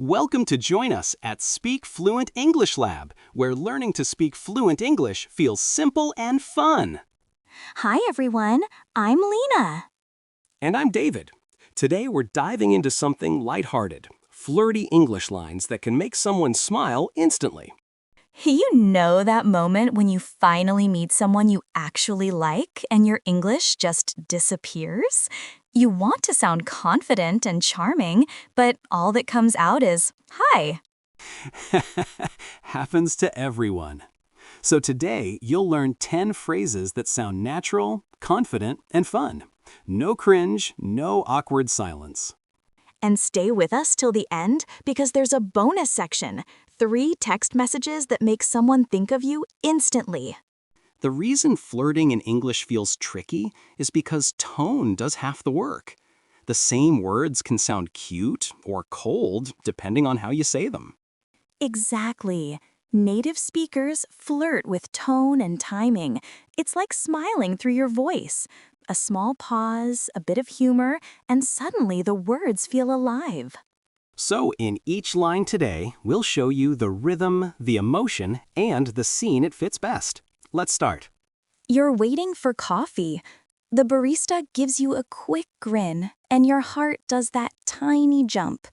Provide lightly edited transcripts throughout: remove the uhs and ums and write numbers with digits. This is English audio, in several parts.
Welcome to join us at Speak Fluent English Lab, where learning to speak fluent English feels simple and fun. Hi everyone, I'm Lena. And I'm David. Today we're diving into something lighthearted, flirty English lines that can make someone smile instantly. You know that moment when you finally meet someone you actually like and your English just disappears? You want to sound confident and charming, but all that comes out is, "Hi." Happens to everyone. So today you'll learn 10 phrases that sound natural, confident, and fun. No cringe, no awkward silence. And stay with us till the end because there's a bonus section, 3 text messages that make someone think of you instantly. The reason flirting in English feels tricky is because tone does half the work. The same words can sound cute or cold depending on how you say them. Exactly. Native speakers flirt with tone and timing. It's like smiling through your voice. A small pause, a bit of humor, and suddenly the words feel alive. So in each line today, we'll show you the rhythm, the emotion, and the scene it fits best. Let's start. You're waiting for coffee. The barista gives you a quick grin, and your heart does that tiny jump.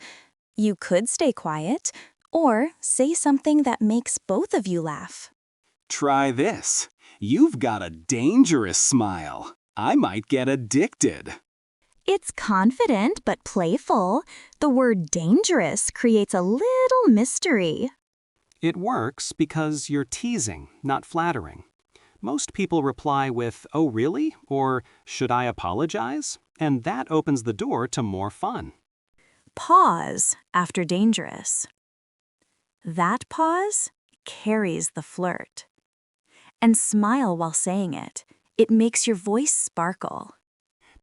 You could stay quiet, or say something that makes both of you laugh. Try this. You've got a dangerous smile. I might get addicted. It's confident but playful. The word dangerous creates a little mystery. It works because you're teasing, not flattering. Most people reply with, "Oh, really?" or "Should I apologize?" And that opens the door to more fun. Pause after dangerous. That pause carries the flirt. And smile while saying it. It makes your voice sparkle.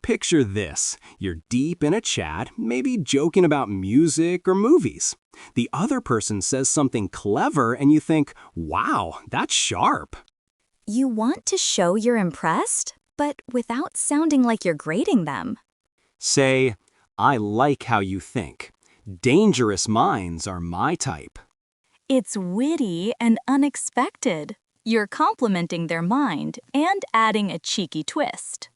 Picture this. You're deep in a chat, maybe joking about music or movies. The other person says something clever and you think, "Wow, that's sharp." You want to show you're impressed, but without sounding like you're grading them. Say, "I like how you think. Dangerous minds are my type." It's witty and unexpected. You're complimenting their mind and adding a cheeky twist.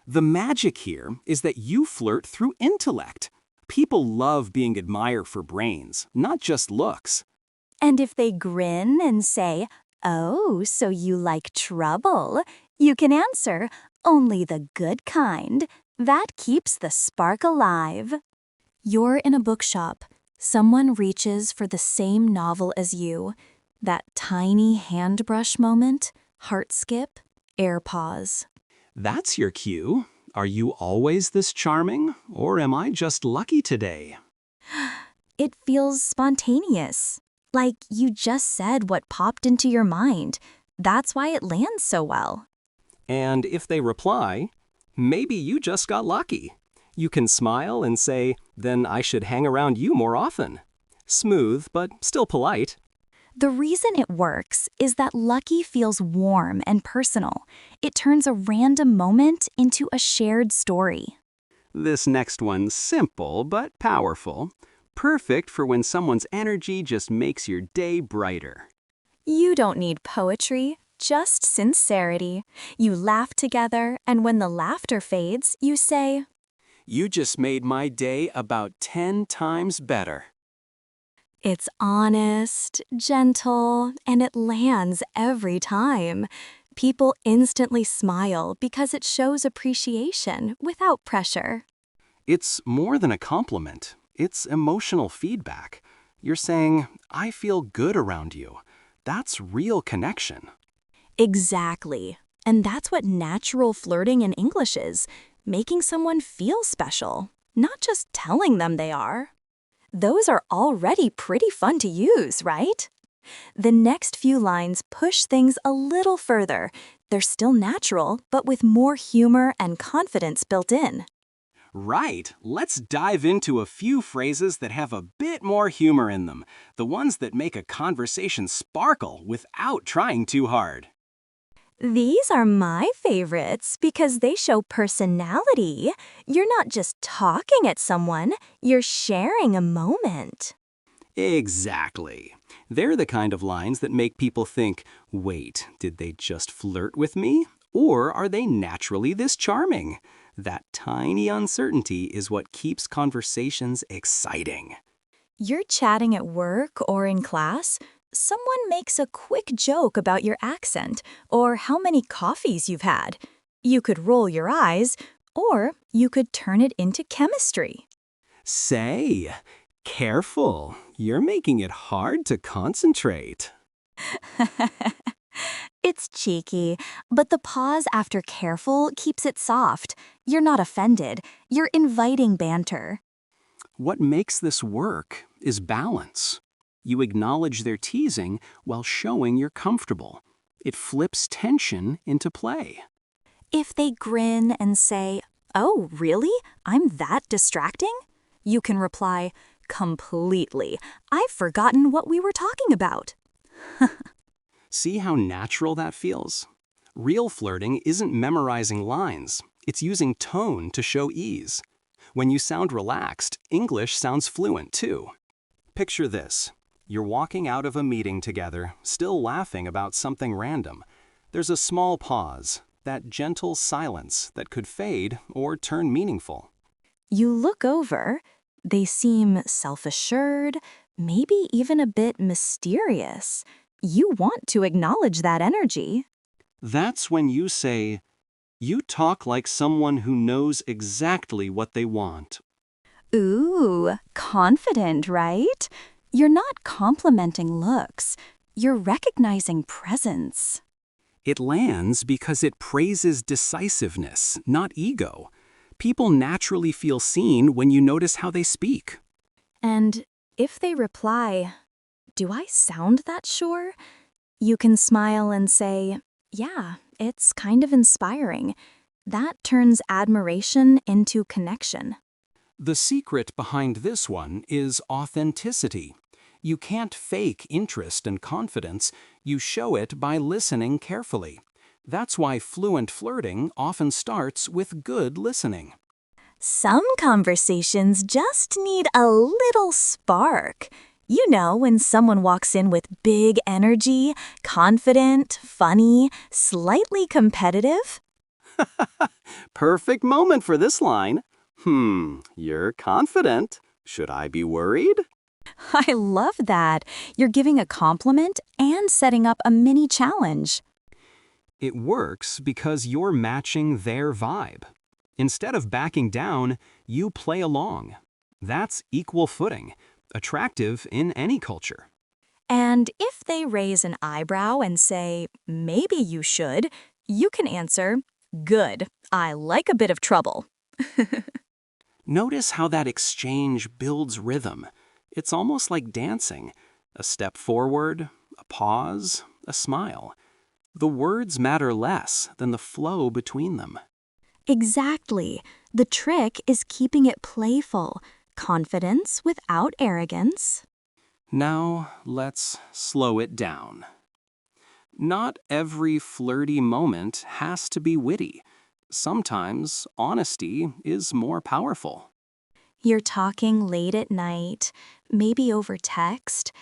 The magic here is that you flirt through intellect. People love being admired for brains, not just looks. And if they grin and say, "Oh, so you like trouble," you can answer, "Only the good kind." That keeps the spark alive. You're in a bookshop. Someone reaches for the same novel as you. That tiny hand brush moment, heart skip, air pause. That's your cue. Are you always this charming, or am I just lucky today? It feels spontaneous, like you just said what popped into your mind. That's why it lands so well. And if they reply, maybe you just got lucky. You can smile and say, "Then I should hang around you more often." Smooth, but still polite. The reason it works is that lucky feels warm and personal. It turns a random moment into a shared story. This next one's simple but powerful. Perfect for when someone's energy just makes your day brighter. You don't need poetry, just sincerity. You laugh together, and when the laughter fades, you say, "You just made my day about 10 times better." It's honest, gentle, and it lands every time. People instantly smile because it shows appreciation without pressure. It's more than a compliment. It's emotional feedback. You're saying, "I feel good around you." That's real connection. Exactly. And that's what natural flirting in English is, making someone feel special, not just telling them they are. Those are already pretty fun to use, right? The next few lines push things a little further. They're still natural, but with more humor and confidence built in. Right, let's dive into a few phrases that have a bit more humor in them, the ones that make a conversation sparkle without trying too hard. These are my favorites because they show personality. You're not just talking at someone, you're sharing a moment. Exactly. They're the kind of lines that make people think, wait, did they just flirt with me? Or are they naturally this charming? That tiny uncertainty is what keeps conversations exciting. You're chatting at work or in class. Someone makes a quick joke about your accent or how many coffees you've had. You could roll your eyes, or you could turn it into chemistry. Say, careful, you're making it hard to concentrate. It's cheeky, but the pause after careful keeps it soft. You're not offended. You're inviting banter. What makes this work is balance. You acknowledge their teasing while showing you're comfortable. It flips tension into play. If they grin and say, "Oh, really? I'm that distracting?" You can reply, "Completely. I've forgotten what we were talking about." See how natural that feels? Real flirting isn't memorizing lines. It's using tone to show ease. When you sound relaxed, English sounds fluent too. Picture this. You're walking out of a meeting together, still laughing about something random. There's a small pause, that gentle silence that could fade or turn meaningful. You look over. They seem self-assured, maybe even a bit mysterious. You want to acknowledge that energy. That's when you say, "You talk like someone who knows exactly what they want." Ooh, confident, right? You're not complimenting looks. You're recognizing presence. It lands because it praises decisiveness, not ego. People naturally feel seen when you notice how they speak. And if they reply, "Do I sound that sure?" You can smile and say, "Yeah, it's kind of inspiring." That turns admiration into connection. The secret behind this one is authenticity. You can't fake interest and confidence, you show it by listening carefully. That's why fluent flirting often starts with good listening. Some conversations just need a little spark. You know, when someone walks in with big energy, confident, funny, slightly competitive. Perfect moment for this line. You're confident. Should I be worried? I love that. You're giving a compliment and setting up a mini challenge. It works because you're matching their vibe. Instead of backing down, you play along. That's equal footing, attractive in any culture. And if they raise an eyebrow and say, "Maybe you should," you can answer, "Good. I like a bit of trouble." Notice how that exchange builds rhythm. It's almost like dancing. A step forward, a pause, a smile. The words matter less than the flow between them. Exactly. The trick is keeping it playful, confidence without arrogance. Now, let's slow it down. Not every flirty moment has to be witty. Sometimes honesty is more powerful. You're talking late at night, maybe over text.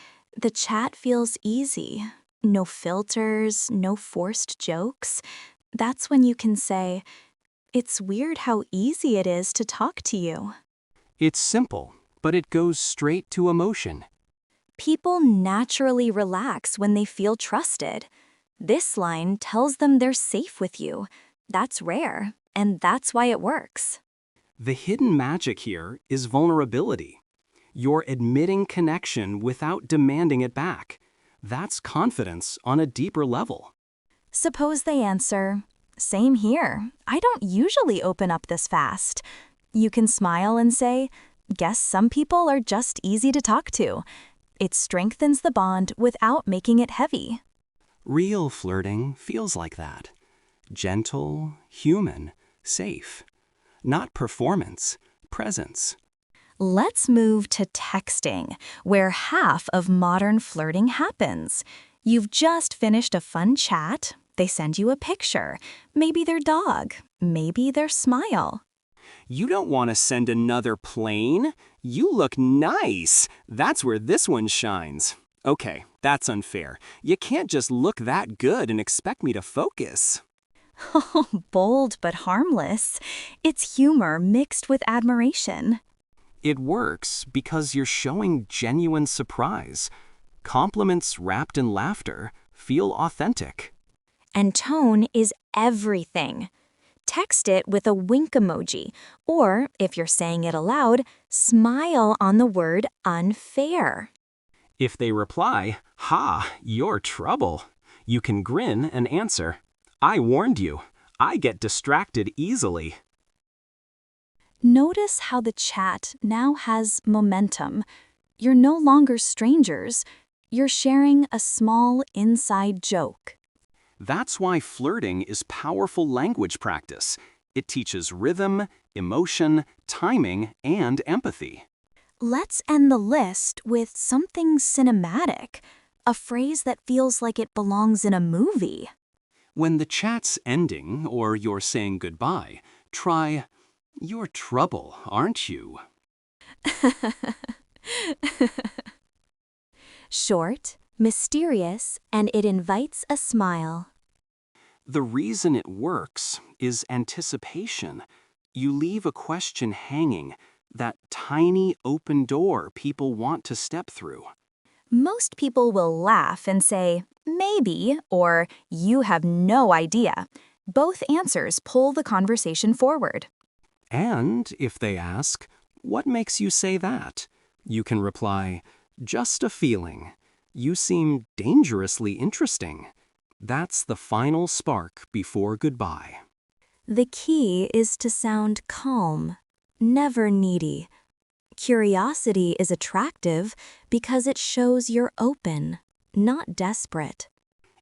The chat feels easy. No filters, no forced jokes. That's when you can say, "It's weird how easy it is to talk to you." It's simple, but it goes straight to emotion. People naturally relax when they feel trusted. This line tells them they're safe with you. That's rare, and that's why it works. The hidden magic here is vulnerability. You're admitting connection without demanding it back. That's confidence on a deeper level. Suppose they answer, "Same here. I don't usually open up this fast." You can smile and say, "Guess some people are just easy to talk to." It strengthens the bond without making it heavy. Real flirting feels like that. Gentle, human, safe. Not performance, presence. Let's move to texting, where half of modern flirting happens. You've just finished a fun chat. They send you a picture, maybe their dog, maybe their smile. You don't want to send another plane? You look nice. That's where this one shines. Okay, that's unfair. You can't just look that good and expect me to focus. Oh, bold but harmless. It's humor mixed with admiration. It works because you're showing genuine surprise. Compliments wrapped in laughter feel authentic. And tone is everything. Text it with a wink emoji, or, if you're saying it aloud, smile on the word unfair. If they reply, "Ha, you're trouble," you can grin and answer, "I warned you. I get distracted easily." Notice how the chat now has momentum. You're no longer strangers. You're sharing a small inside joke. That's why flirting is powerful language practice. It teaches rhythm, emotion, timing, and empathy. Let's end the list with something cinematic, a phrase that feels like it belongs in a movie. When the chat's ending or you're saying goodbye, try, "You're trouble, aren't you?" Short, mysterious, and it invites a smile. The reason it works is anticipation. You leave a question hanging, that tiny open door people want to step through. Most people will laugh and say, maybe, or you have no idea. Both answers pull the conversation forward. And if they ask, "What makes you say that?" you can reply, "Just a feeling. You seem dangerously interesting." That's the final spark before goodbye. The key is to sound calm, never needy. Curiosity is attractive because it shows you're open, not desperate.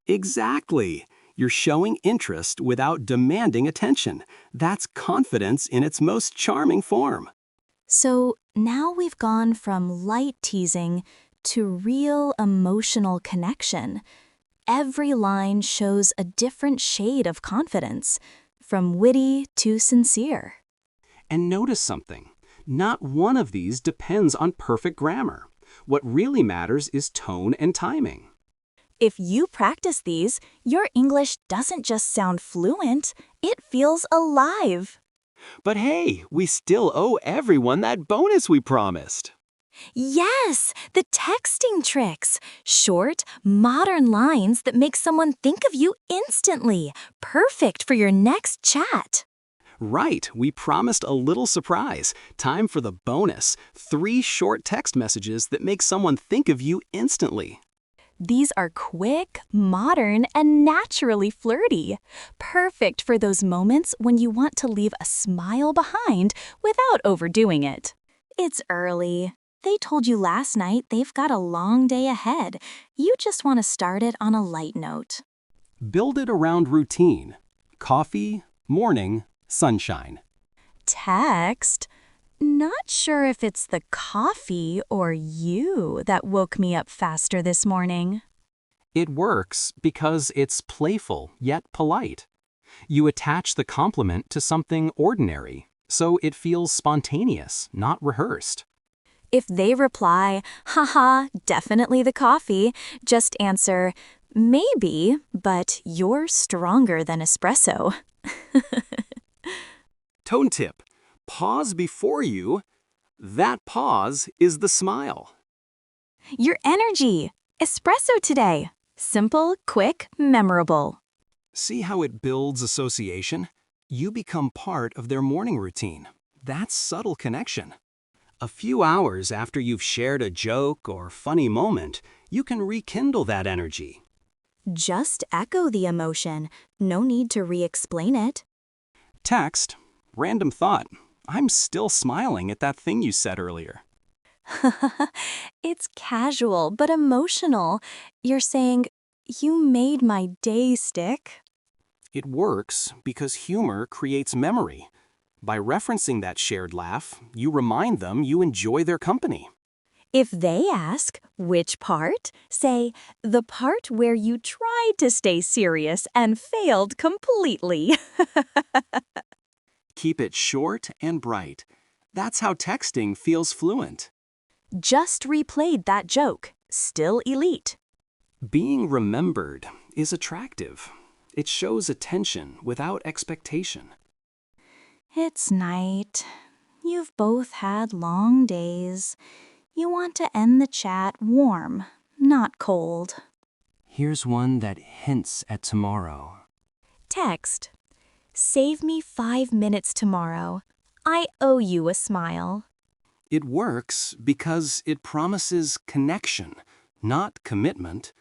Exactly. You're showing interest without demanding attention. That's confidence in its most charming form. So now we've gone from light teasing to real emotional connection. Every line shows a different shade of confidence, from witty to sincere. And notice something. Not one of these depends on perfect grammar. What really matters is tone and timing. If you practice these, your English doesn't just sound fluent, it feels alive. But hey, we still owe everyone that bonus we promised. Yes, the texting tricks. Short, modern lines that make someone think of you instantly. Perfect for your next chat. Right, we promised a little surprise. Time for the bonus. 3 short text messages that make someone think of you instantly. These are quick, modern, and naturally flirty. Perfect for those moments when you want to leave a smile behind without overdoing it. It's early. They told you last night they've got a long day ahead. You just want to start it on a light note. Build it around routine. Coffee, morning, sunshine. Text? Not sure if it's the coffee or you that woke me up faster this morning. It works because it's playful yet polite. You attach the compliment to something ordinary, so it feels spontaneous, not rehearsed. If they reply, haha, definitely the coffee, just answer, maybe, but you're stronger than espresso. Tone tip. Pause before you. That pause is the smile. Your energy. Espresso today. Simple, quick, memorable. See how it builds association? You become part of their morning routine. That's subtle connection. A few hours after you've shared a joke or funny moment, you can rekindle that energy. Just echo the emotion. No need to re-explain it. Text, random thought. I'm still smiling at that thing you said earlier. It's casual but emotional. You're saying, you made my day stick. It works because humor creates memory. By referencing that shared laugh, you remind them you enjoy their company. If they ask, which part? Say, the part where you tried to stay serious and failed completely. Keep it short and bright. That's how texting feels fluent. Just replayed that joke. Still elite. Being remembered is attractive. It shows attention without expectation. It's night. You've both had long days. You want to end the chat warm, not cold. Here's one that hints at tomorrow. Text. Save me 5 minutes tomorrow. I owe you a smile. It works because it promises connection, not commitment.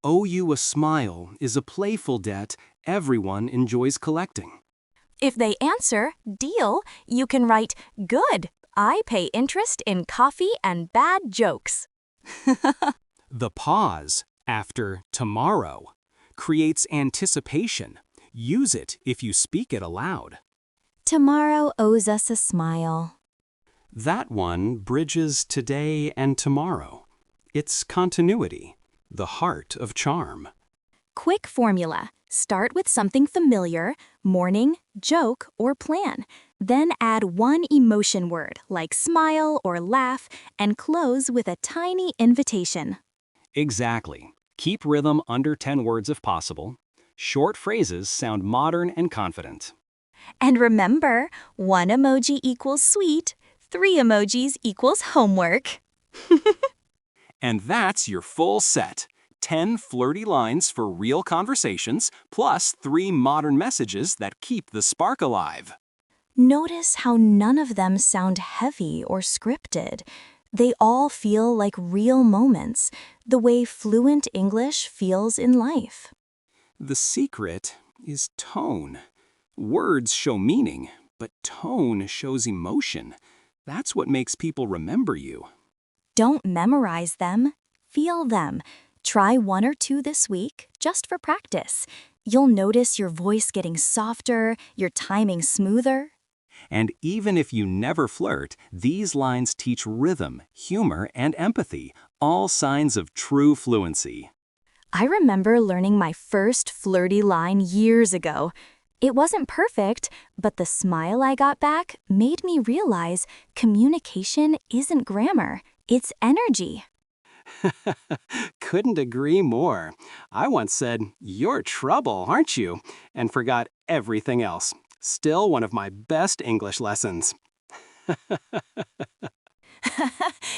Owe you a smile is a playful debt everyone enjoys collecting. If they answer, deal, you can write, good, I pay interest in coffee and bad jokes. The pause after tomorrow creates anticipation. Use it if you speak it aloud. Tomorrow owes us a smile. That one bridges today and tomorrow. It's continuity, the heart of charm. Quick formula. Start with something familiar, morning, joke, or plan. Then add one emotion word like smile or laugh and close with a tiny invitation. Exactly. Keep rhythm under 10 words if possible. Short phrases sound modern and confident. And remember, 1 emoji equals sweet, 3 emojis equals homework. And that's your full set. 10 flirty lines for real conversations, plus 3 modern messages that keep the spark alive. Notice how none of them sound heavy or scripted. They all feel like real moments, the way fluent English feels in life. The secret is tone. Words show meaning, but tone shows emotion. That's what makes people remember you. Don't memorize them, feel them. Try 1 or 2 this week, just for practice. You'll notice your voice getting softer, your timing smoother. And even if you never flirt, these lines teach rhythm, humor, and empathy, all signs of true fluency. I remember learning my first flirty line years ago. It wasn't perfect, but the smile I got back made me realize communication isn't grammar, it's energy. Couldn't agree more. I once said, "You're trouble, aren't you?" and forgot everything else. Still one of my best English lessons.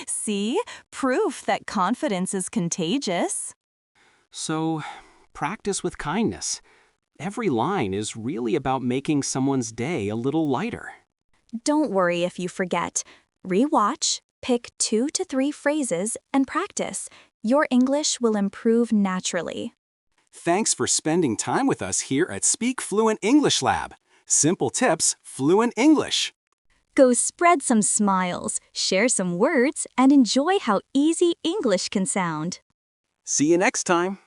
See? Proof that confidence is contagious. So, practice with kindness. Every line is really about making someone's day a little lighter. Don't worry if you forget. Rewatch, pick 2 to 3 phrases, and practice. Your English will improve naturally. Thanks for spending time with us here at Speak Fluent English Lab. Simple tips, fluent English. Go spread some smiles, share some words, and enjoy how easy English can sound. See you next time.